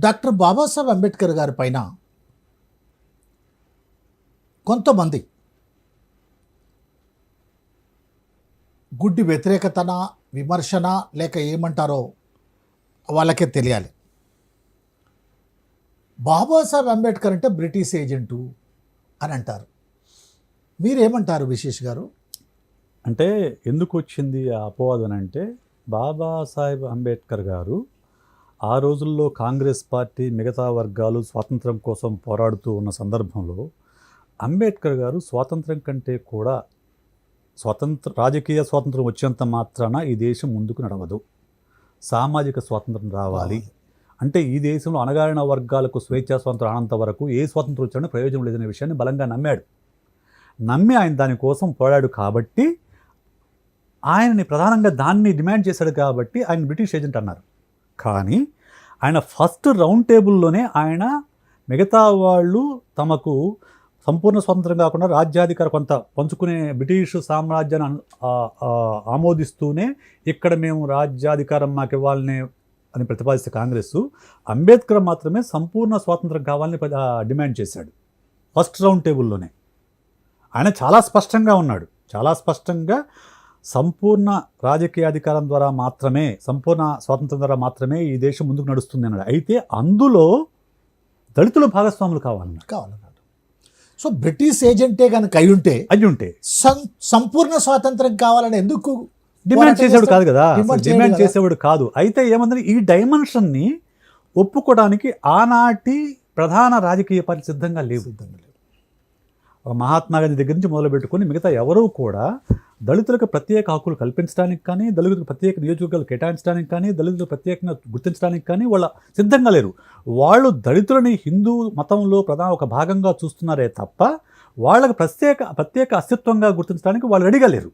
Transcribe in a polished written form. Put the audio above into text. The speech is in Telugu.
డాక్టర్ బాబాసాహెబ్ అంబేద్కర్ గారి పైన కొంతమంది గుడ్డి వ్యతిరేకతన, విమర్శన లేక ఏమంటారో వాళ్ళకే తెలియాలి. బాబాసాహెబ్ అంబేద్కర్ అంటే బ్రిటిష్ ఏజెంటు అని అంటారు. మీరేమంటారు విశేష్ గారు? అంటే ఎందుకు వచ్చింది ఆ అపవాదం అంటే, బాబాసాహెబ్ అంబేద్కర్ గారు ఆ రోజుల్లో కాంగ్రెస్ పార్టీ మిగతా వర్గాలు స్వాతంత్రం కోసం పోరాడుతూ ఉన్న సందర్భంలో అంబేద్కర్ గారు స్వాతంత్రం కంటే కూడా రాజకీయ స్వాతంత్రం వచ్చేంత మాత్రాన ఈ దేశం ముందుకు నడవదు, సామాజిక స్వాతంత్రం రావాలి అంటే ఈ దేశంలో అణగారిన వర్గాలకు స్వేచ్ఛా స్వాతంత్రం రానంత వరకు ఏ స్వాతంత్రం వచ్చాడో ప్రయోజనం లేదనే విషయాన్ని బలంగా నమ్మి ఆయన దానికోసం పోరాడు కాబట్టి, ఆయనని ప్రధానంగా దాన్ని డిమాండ్ చేశాడు కాబట్టి ఆయన బ్రిటిష్ ఏజెంట్ అన్నారు. కానీ ఆయన ఫస్ట్ రౌండ్ టేబుల్లోనే ఆయన మిగతా వాళ్ళు తమకు సంపూర్ణ స్వాతంత్రం కాకుండా రాజ్యాధికారం కొంత పంచుకునే బ్రిటిష్ సామ్రాజ్యాన్ని ఆమోదిస్తూనే ఇక్కడ మేము రాజ్యాధికారం మాకు ఇవ్వాలని అని ప్రతిపాదిస్తే కాంగ్రెస్, అంబేద్కర్ మాత్రమే సంపూర్ణ స్వాతంత్రం కావాలని డిమాండ్ చేశాడు ఫస్ట్ రౌండ్ టేబుల్లోనే. ఆయన చాలా స్పష్టంగా ఉన్నాడు, చాలా స్పష్టంగా సంపూర్ణ రాజకీయ అధికారం ద్వారా మాత్రమే, సంపూర్ణ స్వాతంత్రం ద్వారా మాత్రమే ఈ దేశం ముందుకు నడుస్తుంది అన్నాడు. అయితే అందులో దళితుల భాగస్వాములు కావాలన్నాడు. సో బ్రిటిష్ ఏజెంటే కనుక అయి ఉంటే సంపూర్ణ స్వాతంత్రం కావాలని ఎందుకు డిమాండ్ చేసేవాడు కాదు కదా, డిమాండ్ చేసేవాడు కాదు. అయితే ఏమంటే ఈ డైమెన్షన్ని ఒప్పుకోవడానికి ఆనాటి ప్రధాన రాజకీయ పార్టీ సిద్ధంగా లేవు. మహాత్మా గాంధీ దగ్గర నుంచి మొదలుపెట్టుకొని మిగతా ఎవరూ కూడా దళితులకు ప్రత్యేక హక్కులు కల్పించడానికి కానీ, దళితులకు ప్రత్యేక నియోజకవర్గాలు కేటాయించడానికి కానీ, దళితులకు ప్రత్యేకంగా గుర్తించడానికి కానీ వాళ్ళ సిద్ధంగా లేరు. వాళ్ళు దళితులని హిందూ మతంలో ఒక భాగంగా చూస్తున్నారే తప్ప వాళ్ళకి ప్రత్యేక అస్తిత్వంగా గుర్తించడానికి వాళ్ళు రెడీగా లేరు.